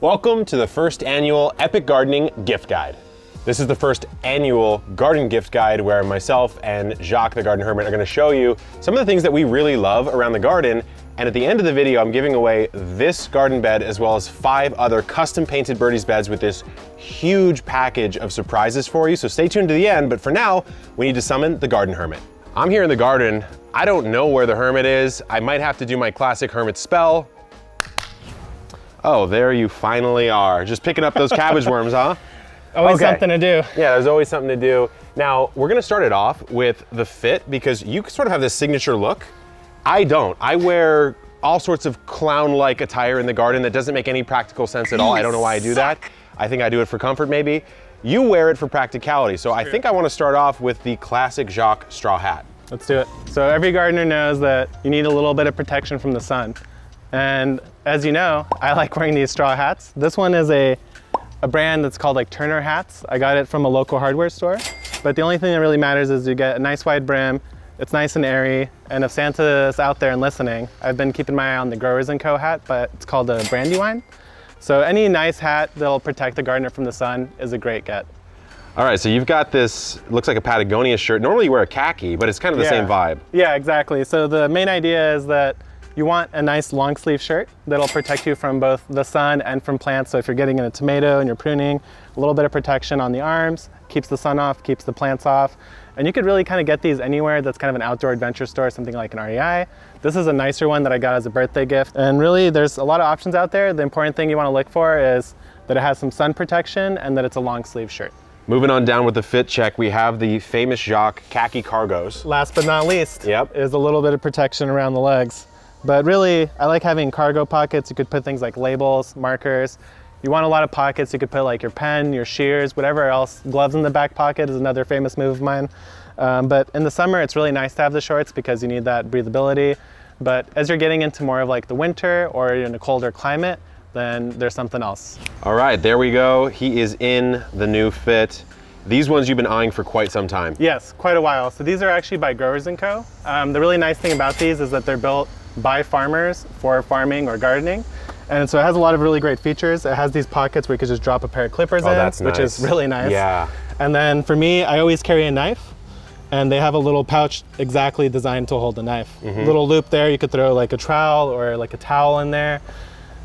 Welcome to the first annual Epic Gardening Gift Guide. This is the first annual garden gift guide where myself and Jacques the Garden Hermit are going to show you some of the things that we really love around the garden. And at the end of the video, I'm giving away this garden bed as well as 5 other custom painted Birdies beds with this huge package of surprises for you. So stay tuned to the end, but for now, we need to summon the Garden Hermit. I'm here in the garden. I don't know where the Hermit is. I might have to do my classic Hermit spell. Oh, there you finally are. Just picking up those cabbage worms, huh? Always something to do. Yeah, there's always something to do. Now, we're gonna start it off with the fit because you sort of have this signature look. I don't. I wear all sorts of clown-like attire in the garden that doesn't make any practical sense at all. I don't know why I do that. I think I do it for comfort, maybe. You wear it for practicality. So I think I wanna start off with the classic Jacques straw hat. Let's do it. So every gardener knows that you need a little bit of protection from the sun. And as you know, I like wearing these straw hats. This one is a brand that's called like Turner hats. I got it from a local hardware store. But the only thing that really matters is you get a nice wide brim, it's nice and airy, and if Santa's out there and listening, I've been keeping my eye on the Growers & Co hat, but it's called a Brandywine. So any nice hat that'll protect the gardener from the sun is a great get. All right, so you've got this, looks like a Patagonia shirt. Normally you wear a khaki, but it's kind of the same vibe. Yeah, exactly. So the main idea is that you want a nice long sleeve shirt that'll protect you from both the sun and from plants. So if you're getting in a tomato and you're pruning, a little bit of protection on the arms, keeps the sun off, keeps the plants off. And you could really kind of get these anywhere that's kind of an outdoor adventure store, something like an REI. This is a nicer one that I got as a birthday gift. And really there's a lot of options out there. The important thing you want to look for is that it has some sun protection and that it's a long sleeve shirt. Moving on down with the fit check, we have the famous Jacques khaki cargos. Last but not least, is a little bit of protection around the legs. But really, I like having cargo pockets. You could put things like labels, markers. You want a lot of pockets. You could put like your pen, your shears, whatever else. Gloves in the back pocket is another famous move of mine. But in the summer, it's really nice to have the shorts because you need that breathability. But as you're getting into more of like the winter or you're in a colder climate, then there's something else. All right, there we go. He is in the new fit. These ones you've been eyeing for quite some time. Yes, quite a while. So these are actually by Growers & Co. The really nice thing about these is that they're built by farmers for farming or gardening. And so it has a lot of really great features. It has these pockets where you could just drop a pair of clippers in, which is really nice. Yeah. And then for me, I always carry a knife, and they have a little pouch exactly designed to hold the knife. Little loop there, you could throw like a trowel or like a towel in there.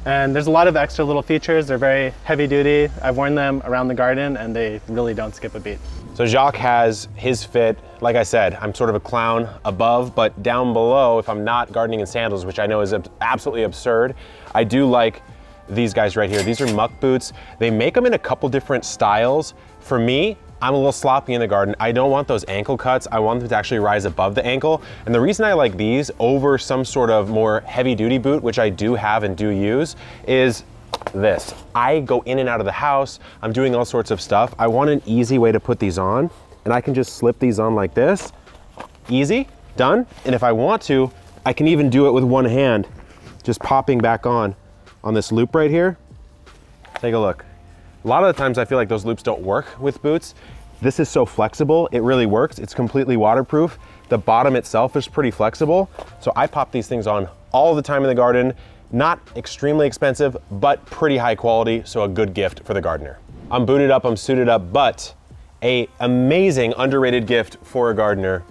And there's a lot of extra little features. They're very heavy duty. I've worn them around the garden and they really don't skip a beat. So Jacques has his fit. Like I said, I'm sort of a clown above, but down below, if I'm not gardening in sandals, which I know is absolutely absurd, I do like these guys right here. These are muck boots. They make them in a couple different styles. For me, I'm a little sloppy in the garden. I don't want those ankle cuts. I want them to actually rise above the ankle. And the reason I like these over some sort of more heavy duty boot, which I do have and do use, is this. I go in and out of the house. I'm doing all sorts of stuff. I want an easy way to put these on, and I can just slip these on like this. Easy, done. And if I want to, I can even do it with one hand, just popping back on this loop right here. Take a look. A lot of the times I feel like those loops don't work with boots. This is so flexible, it really works. It's completely waterproof. The bottom itself is pretty flexible. So I pop these things on all the time in the garden. Not extremely expensive, but pretty high quality, so a good gift for the gardener. I'm booted up, I'm suited up, but an amazing underrated gift for a gardener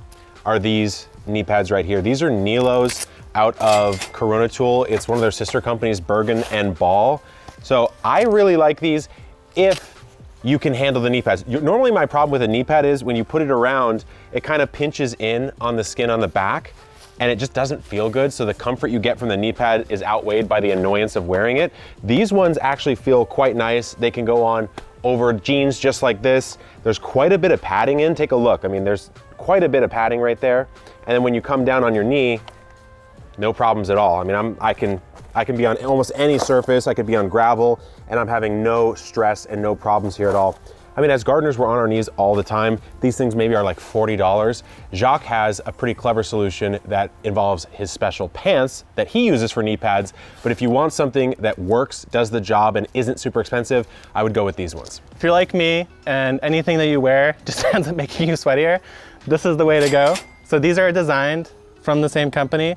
are these knee pads right here. These are Nilo's out of Corona Tool. It's one of their sister companies, Bergen and Ball. So I really like these if you can handle the knee pads. Normally my problem with a knee pad is when you put it around, it kind of pinches in on the skin on the back and it just doesn't feel good. So the comfort you get from the knee pad is outweighed by the annoyance of wearing it. These ones actually feel quite nice. They can go on over jeans just like this. There's quite a bit of padding in. Take a look. I mean, there's quite a bit of padding right there. And then when you come down on your knee, no problems at all. I mean, I can be on almost any surface. I could be on gravel and I'm having no stress and no problems here at all. I mean, as gardeners, we're on our knees all the time. These things maybe are like $40. Jacques has a pretty clever solution that involves his special pants that he uses for knee pads. But if you want something that works, does the job, and isn't super expensive, I would go with these ones. If you're like me and anything that you wear just ends up making you sweatier, this is the way to go. So these are designed from the same company.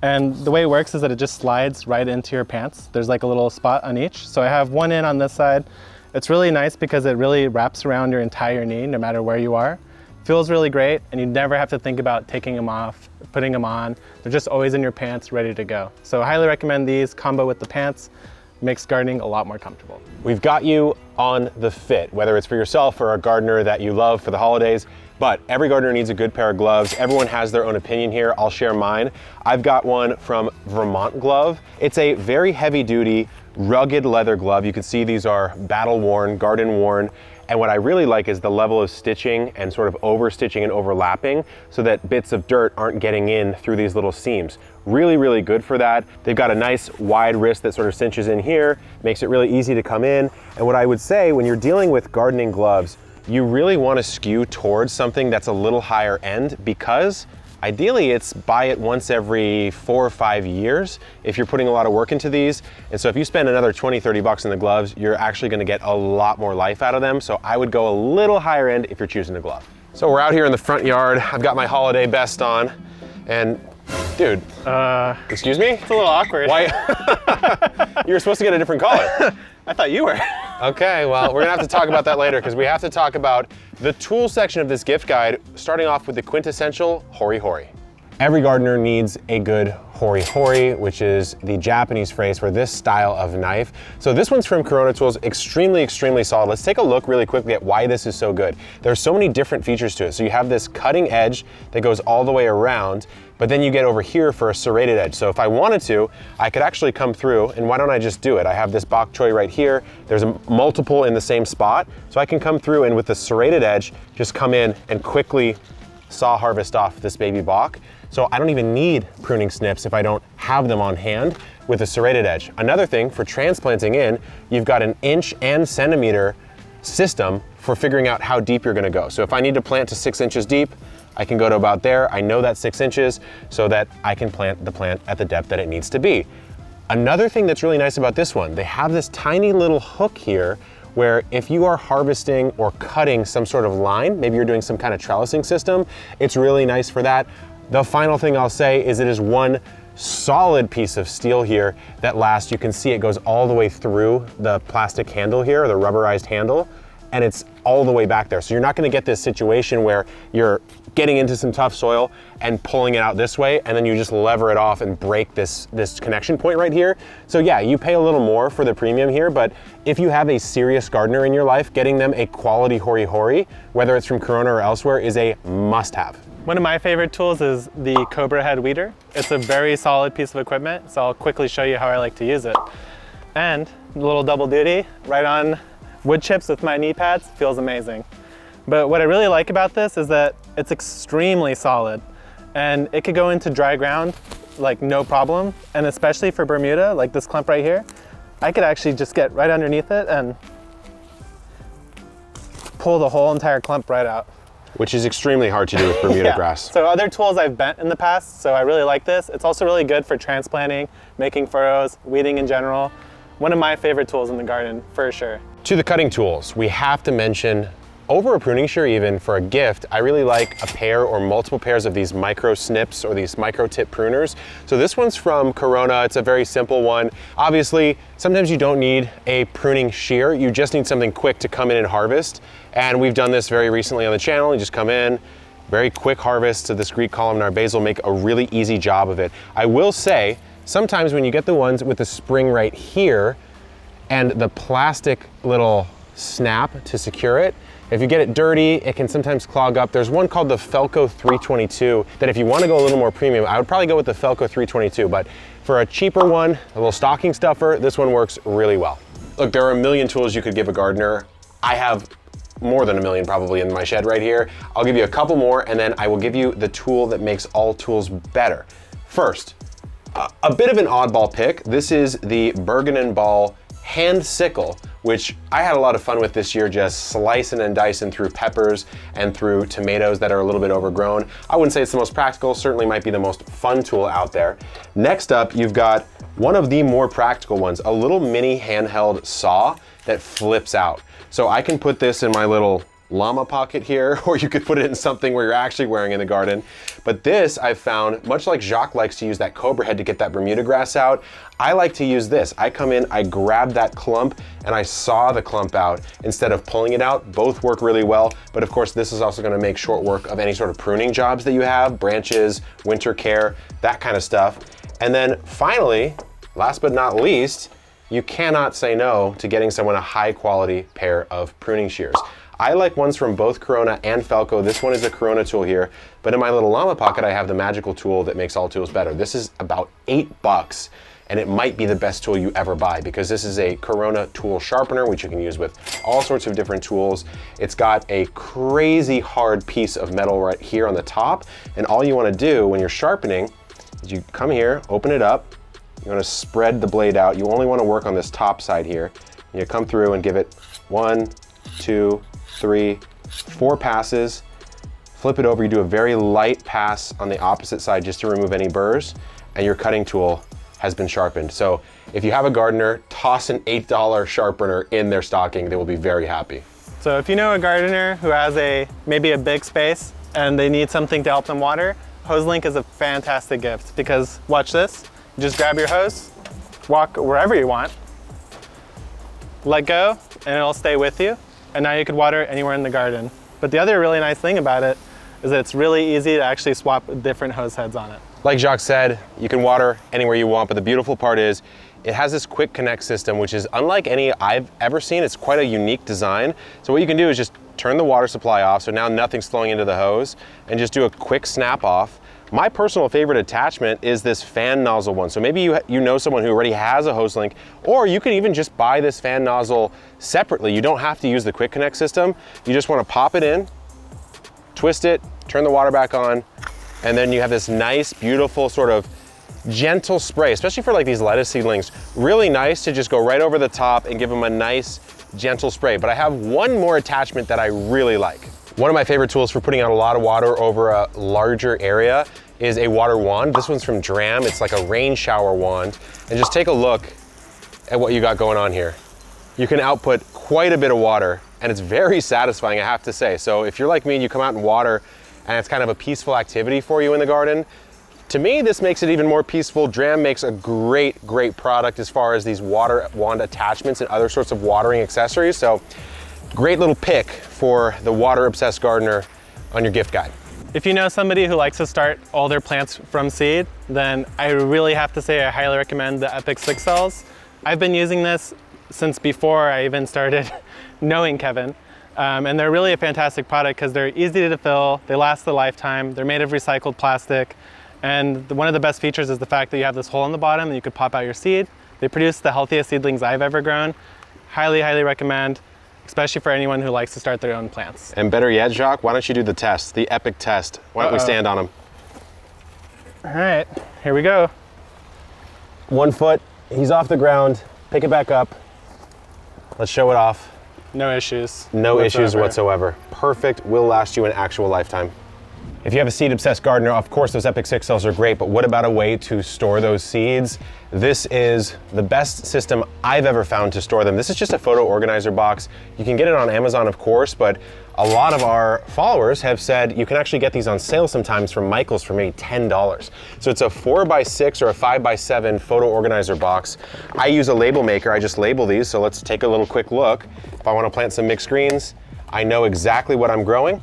And the way it works is that it just slides right into your pants. There's like a little spot on each. So I have one in on this side. It's really nice because it really wraps around your entire knee, no matter where you are. Feels really great, and you never have to think about taking them off, putting them on. They're just always in your pants, ready to go. So I highly recommend these combo with the pants. Makes gardening a lot more comfortable. We've got you on the fit, whether it's for yourself or a gardener that you love for the holidays, but every gardener needs a good pair of gloves. Everyone has their own opinion here. I'll share mine. I've got one from Vermont Glove. It's a very heavy duty, rugged leather glove. You can see these are battle worn, garden worn. And what I really like is the level of stitching and sort of over stitching and overlapping so that bits of dirt aren't getting in through these little seams. Really, really good for that. They've got a nice wide wrist that sort of cinches in here, makes it really easy to come in. And what I would say when you're dealing with gardening gloves, you really want to skew towards something that's a little higher end, because ideally it's buy it once every 4 or 5 years if you're putting a lot of work into these. And so if you spend another 20, 30 bucks in the gloves, you're actually going to get a lot more life out of them. So I would go a little higher end if you're choosing a glove. So we're out here in the front yard. I've got my holiday best on, and dude, excuse me? It's a little awkward. Why? You were supposed to get a different color. I thought you were. Okay, well, we're gonna have to talk about that later, because we have to talk about the tool section of this gift guide, starting off with the quintessential Hori Hori. Every gardener needs a good Hori Hori, which is the Japanese phrase for this style of knife. So this one's from Corona Tools, extremely, extremely solid. Let's take a look really quickly at why this is so good. There's so many different features to it. So you have this cutting edge that goes all the way around, but then you get over here for a serrated edge. So if I wanted to, I could actually come through, and why don't I just do it? I have this bok choy right here. There's a multiple in the same spot. So I can come through and with the serrated edge, just come in and quickly saw harvest off this baby bok. So I don't even need pruning snips if I don't have them on hand with a serrated edge. Another thing for transplanting in, you've got an inch and centimeter system for figuring out how deep you're gonna go. So if I need to plant to 6 inches deep, I can go to about there. I know that's 6 inches so that I can plant the plant at the depth that it needs to be. Another thing that's really nice about this one, they have this tiny little hook here where if you are harvesting or cutting some sort of line, maybe you're doing some kind of trellising system, it's really nice for that. The final thing I'll say is it is one solid piece of steel here that lasts. You can see it goes all the way through the plastic handle here, or the rubberized handle, and it's all the way back there. So you're not gonna get this situation where you're getting into some tough soil and pulling it out this way, and then you just lever it off and break this connection point right here. So yeah, you pay a little more for the premium here, but if you have a serious gardener in your life, getting them a quality Hori Hori, whether it's from Corona or elsewhere, is a must-have. One of my favorite tools is the Cobra Head weeder. It's a very solid piece of equipment, so I'll quickly show you how I like to use it. And a little double duty, right on wood chips with my knee pads, feels amazing. But what I really like about this is that it's extremely solid, and it could go into dry ground like no problem. And especially for Bermuda, like this clump right here, I could actually just get right underneath it and pull the whole entire clump right out. Which is extremely hard to do with Bermuda yeah. grass. So other tools I've bent in the past, so I really like this. It's also really good for transplanting, making furrows, weeding in general. One of my favorite tools in the garden, for sure. To the cutting tools, we have to mention, over a pruning shear even, for a gift, I really like a pair or multiple pairs of these micro snips or these micro tip pruners. So this one's from Corona, it's a very simple one. Obviously, sometimes you don't need a pruning shear, you just need something quick to come in and harvest. And we've done this very recently on the channel. You just come in, very quick harvest to this Greek columnar basil, make a really easy job of it. I will say, sometimes when you get the ones with the spring right here and the plastic little snap to secure it, if you get it dirty, it can sometimes clog up. There's one called the Felco 322 that if you want to go a little more premium, I would probably go with the Felco 322, but for a cheaper one, a little stocking stuffer, this one works really well. Look, there are a million tools you could give a gardener. I have more than a million probably in my shed right here. I'll give you a couple more, and then I will give you the tool that makes all tools better. First, a bit of an oddball pick. This is the Bergen & Ball hand sickle, which I had a lot of fun with this year, just slicing and dicing through peppers and through tomatoes that are a little bit overgrown. I wouldn't say it's the most practical, certainly might be the most fun tool out there. Next up, you've got one of the more practical ones, a little mini handheld saw that flips out. So I can put this in my little llama pocket here, or you could put it in something where you're actually wearing in the garden. But this I've found, much like Jacques likes to use that Cobra Head to get that Bermuda grass out, I like to use this. I come in, I grab that clump, and I saw the clump out instead of pulling it out. Both work really well, but of course this is also gonna make short work of any sort of pruning jobs that you have, branches, winter care, that kind of stuff. And then finally, last but not least, you cannot say no to getting someone a high quality pair of pruning shears. I like ones from both Corona and Felco. This one is a Corona tool here, but in my little llama pocket, I have the magical tool that makes all tools better. This is about $8, and it might be the best tool you ever buy because this is a Corona tool sharpener, which you can use with all sorts of different tools. It's got a crazy hard piece of metal right here on the top, and all you wanna do when you're sharpening is you come here, open it up, you wanna spread the blade out. You only wanna work on this top side here. You come through and give it 1, 2, 3, 4 passes, flip it over, you do a very light pass on the opposite side just to remove any burrs, and your cutting tool has been sharpened. So if you have a gardener, toss an $8 sharpener in their stocking, they will be very happy. So if you know a gardener who has maybe a big space and they need something to help them water, HoseLink is a fantastic gift because watch this, you just grab your hose, walk wherever you want, let go, and it'll stay with you. And now you could water anywhere in the garden. But the other really nice thing about it is that it's really easy to actually swap different hose heads on it. Like Jacques said, you can water anywhere you want, but the beautiful part is it has this quick connect system, which is unlike any I've ever seen. It's quite a unique design. So what you can do is just turn the water supply off, so now nothing's flowing into the hose, and just do a quick snap off. My personal favorite attachment is this fan nozzle one. So maybe you know someone who already has a HoseLink, or you could even just buy this fan nozzle separately. You don't have to use the quick connect system. You just want to pop it in, twist it, turn the water back on, and then you have this nice, beautiful sort of gentle spray, especially for like these lettuce seedlings. Really nice to just go right over the top and give them a nice, gentle spray. But I have one more attachment that I really like. One of my favorite tools for putting out a lot of water over a larger area is a water wand. This one's from Dram. It's like a rain shower wand. And just take a look at what you got going on here. You can output quite a bit of water, and it's very satisfying, I have to say. So if you're like me and you come out and water and it's kind of a peaceful activity for you in the garden, to me, this makes it even more peaceful. Dram makes a great, great product as far as these water wand attachments and other sorts of watering accessories. So great little pick for the water obsessed gardener on your gift guide. If you know somebody who likes to start all their plants from seed, then I really have to say I highly recommend the Epic 6 cells. I've been using this since before I even started knowing Kevin. And they're really a fantastic product because they're easy to fill, they last a lifetime, they're made of recycled plastic, and one of the best features is the fact that you have this hole in the bottom and you could pop out your seed. They produce the healthiest seedlings I've ever grown. Highly, highly recommend, especially for anyone who likes to start their own plants. And better yet, Jacques, why don't you do the test, the epic test? Why don't we stand on them? All right, here we go. 1 foot, he's off the ground, pick it back up. Let's show it off. No issues. No issues whatsoever. Perfect, will last you an actual lifetime. If you have a seed obsessed gardener, of course those Epic 6 cells are great, but what about a way to store those seeds? This is the best system I've ever found to store them. This is just a photo organizer box. You can get it on Amazon, of course, but a lot of our followers have said you can actually get these on sale sometimes from Michael's for maybe $10. So it's a 4x6 or a 5x7 photo organizer box. I use a label maker, I just label these, so let's take a little quick look. If I want to plant some mixed greens, I know exactly what I'm growing.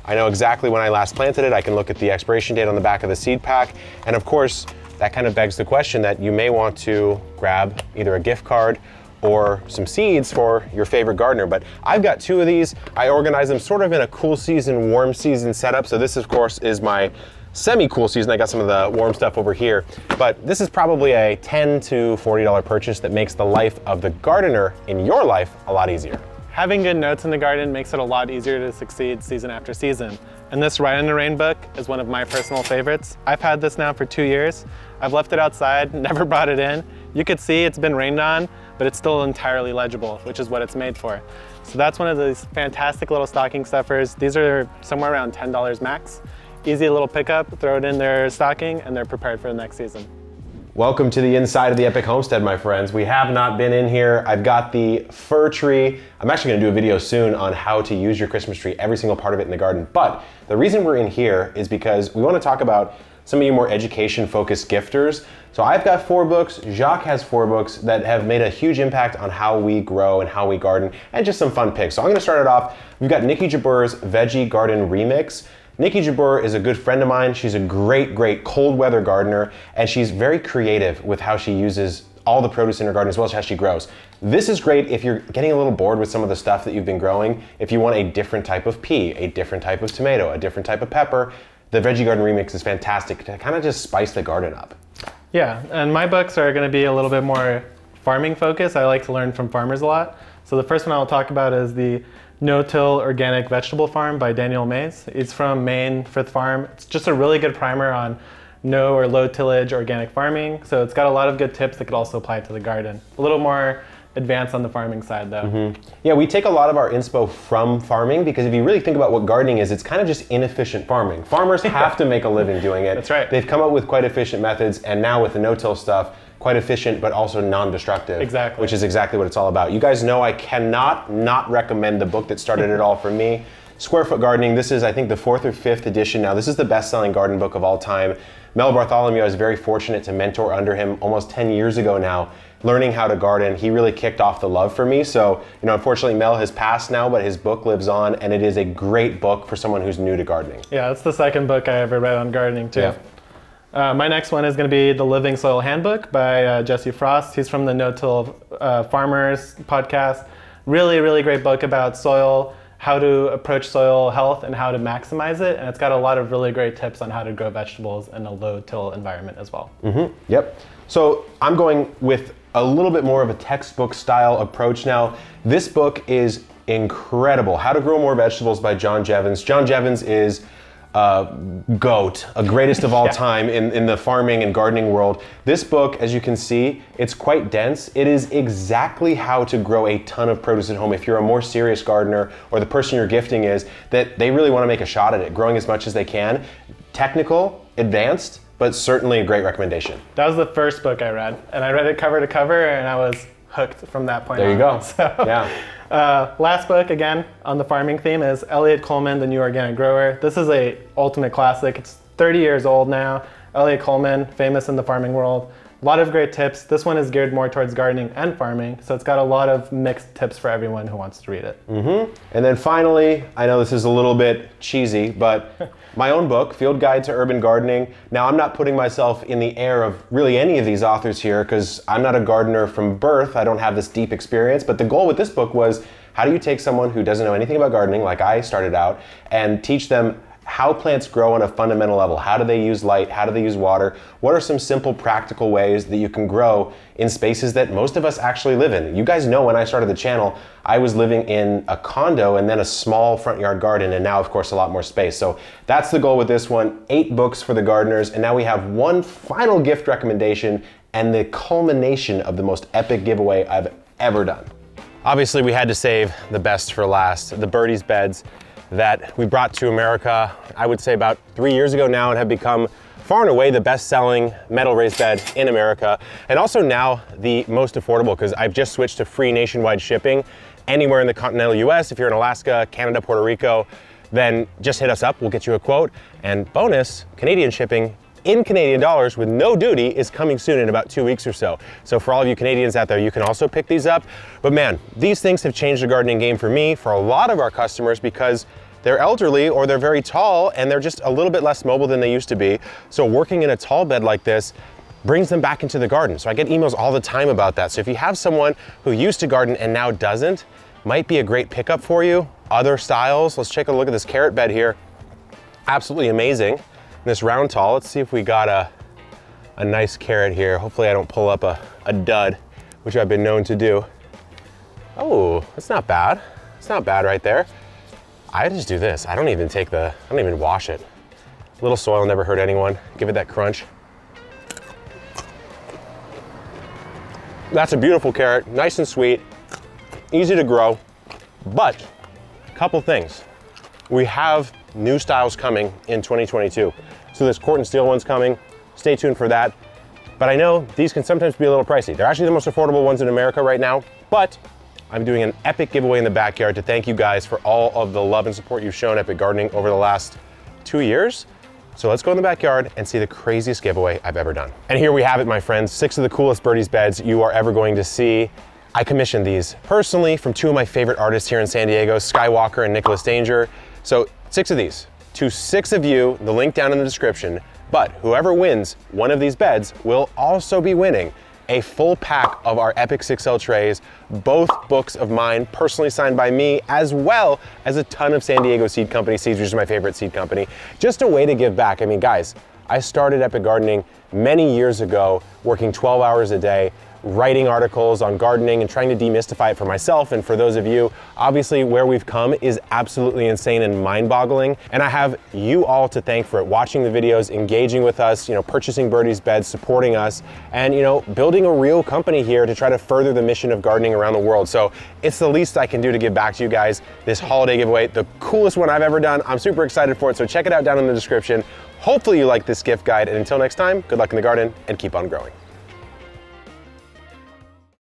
I know exactly when I last planted it. I can look at the expiration date on the back of the seed pack. And of course, that kind of begs the question that you may want to grab either a gift card or some seeds for your favorite gardener. But I've got 2 of these. I organize them sort of in a cool season, warm season setup. So this, of course, is my semi-cool season. I got some of the warm stuff over here. But this is probably a $10 to $40 purchase that makes the life of the gardener in your life a lot easier. Having good notes in the garden makes it a lot easier to succeed season after season. And this Ride in the Rain book is one of my personal favorites. I've had this now for 2 years. I've left it outside, never brought it in. You could see it's been rained on, but it's still entirely legible, which is what it's made for. So that's one of these fantastic little stocking stuffers. These are somewhere around $10 max. Easy little pickup, throw it in their stocking, and they're prepared for the next season. Welcome to the inside of the Epic Homestead, my friends. We have not been in here. I've got the fir tree. I'm actually gonna do a video soon on how to use your Christmas tree, every single part of it in the garden. But the reason we're in here is because we wanna talk about some of you more education-focused gifters. So I've got 4 books, Jacques has 4 books that have made a huge impact on how we grow and how we garden, and just some fun picks. So I'm gonna start it off. We've got Nikki Jabur's Veggie Garden Remix. Nikki Jabur is a good friend of mine. She's a great cold weather gardener, and she's very creative with how she uses all the produce in her garden as well as how she grows. This is great if you're getting a little bored with some of the stuff that you've been growing. If you want a different type of pea, a different type of tomato, a different type of pepper, the Veggie Garden Remix is fantastic to kind of just spice the garden up. Yeah, and my books are going to be a little bit more farming focused. I like to learn from farmers a lot. So the first one I'll talk about is the No-Till Organic Vegetable Farm by Daniel Mays. It's from Maine, 5th Farm. It's just a really good primer on no or low tillage organic farming. So it's got a lot of good tips that could also apply to the garden. A little more advanced on the farming side though. Yeah, we take a lot of our inspo from farming because if you really think about what gardening is, it's kind of just inefficient farming. Farmers have to make a living doing it. That's right. They've come up with quite efficient methods, and now with the no-till stuff, quite efficient but also non-destructive. Exactly. Which is exactly what it's all about. You guys know I cannot not recommend the book that started it all for me. Square Foot Gardening. This is, I think, the 4th or 5th edition now. This is the best-selling garden book of all time. Mel Bartholomew, I was very fortunate to mentor under him almost 10 years ago now, learning how to garden. He really kicked off the love for me. So, you know, unfortunately Mel has passed now, but his book lives on, and it is a great book for someone who's new to gardening. Yeah, it's the 2nd book I ever read on gardening too. Yeah. My next one is going to be The Living Soil Handbook by Jesse Frost. He's from the No-Till Farmers podcast. Really great book about soil, how to approach soil health and how to maximize it. And it's got a lot of really great tips on how to grow vegetables in a low-till environment as well. Yep. So I'm going with a little bit more of a textbook style approach now. This book is incredible. How to Grow More Vegetables by John Jevons. John Jevons is GOAT, a greatest of all time in the farming and gardening world. This book, as you can see, it's quite dense. It is exactly how to grow a ton of produce at home if you're a more serious gardener or the person you're gifting is that they really want to make a shot at it, growing as much as they can. Technical, advanced, but certainly a great recommendation. That was the first book I read, and I read it cover to cover, and I was hooked from that point on. There you go. So, yeah. Last book, again, on the farming theme is Elliot Coleman, The New Organic Grower. This is a ultimate classic. It's 30 years old now. Elliot Coleman, famous in the farming world. A lot of great tips. This one is geared more towards gardening and farming, so it's got a lot of mixed tips for everyone who wants to read it. And then finally, I know this is a little bit cheesy, but my own book, Field Guide to Urban Gardening. Now, I'm not putting myself in the air of really any of these authors here because I'm not a gardener from birth. I don't have this deep experience, but the goal with this book was how do you take someone who doesn't know anything about gardening, like I started out, and teach them how plants grow on a fundamental level. How do they use light? How do they use water? What are some simple practical ways that you can grow in spaces that most of us actually live in? You guys know when I started the channel, I was living in a condo and then a small front yard garden, and now of course a lot more space. So that's the goal with this one, 8 books for the gardeners, and now we have one final gift recommendation and the culmination of the most epic giveaway I've ever done. Obviously we had to save the best for last, the Birdies beds that we brought to America, I would say about 3 years ago now, and have become far and away the best-selling metal raised bed in America, and also now the most affordable because I've just switched to free nationwide shipping anywhere in the continental US. If you're in Alaska, Canada, Puerto Rico, then just hit us up, we'll get you a quote. And bonus, Canadian shipping in Canadian dollars with no duty is coming soon in about 2 weeks or so. So for all of you Canadians out there, you can also pick these up. But man, these things have changed the gardening game for me, for a lot of our customers, because they're elderly or they're very tall and they're just a little bit less mobile than they used to be. So working in a tall bed like this brings them back into the garden. So I get emails all the time about that. So if you have someone who used to garden and now doesn't, might be a great pickup for you. Other styles, let's take a look at this carrot bed here. Absolutely amazing. This round tall, let's see if we got a nice carrot here. Hopefully I don't pull up a dud, which I've been known to do. Oh, that's not bad. It's not bad right there. I just do this. I don't even wash it. Little soil never hurt anyone. Give it that crunch. That's a beautiful carrot, nice and sweet, easy to grow, but a couple things. We have new styles coming in 2022. So this Corten steel one's coming, stay tuned for that. But I know these can sometimes be a little pricey. They're actually the most affordable ones in America right now, but I'm doing an epic giveaway in the backyard to thank you guys for all of the love and support you've shown Epic Gardening over the last 2 years. So let's go in the backyard and see the craziest giveaway I've ever done. And here we have it, my friends, 6 of the coolest Birdies beds you are ever going to see. I commissioned these personally from 2 of my favorite artists here in San Diego, Skywalker and Nicholas Danger. So 6 of these, to 6 of you, the link down in the description. But whoever wins one of these beds will also be winning a full pack of our Epic 6L trays, both books of mine, personally signed by me, as well as a ton of San Diego seed company seeds, which is my favorite seed company. Just a way to give back. I mean, guys, I started Epic Gardening many years ago, working 12 hours a day, writing articles on gardening and trying to demystify it for myself and for those of you. Obviously, where we've come is absolutely insane and mind-boggling. And I have you all to thank for it, watching the videos, engaging with us, purchasing Birdies beds, supporting us, and building a real company here to try to further the mission of gardening around the world. So it's the least I can do to give back to you guys. This holiday giveaway, the coolest one I've ever done. I'm super excited for it, so check it out down in the description. Hopefully you like this gift guide, and until next time, good luck in the garden and keep on growing.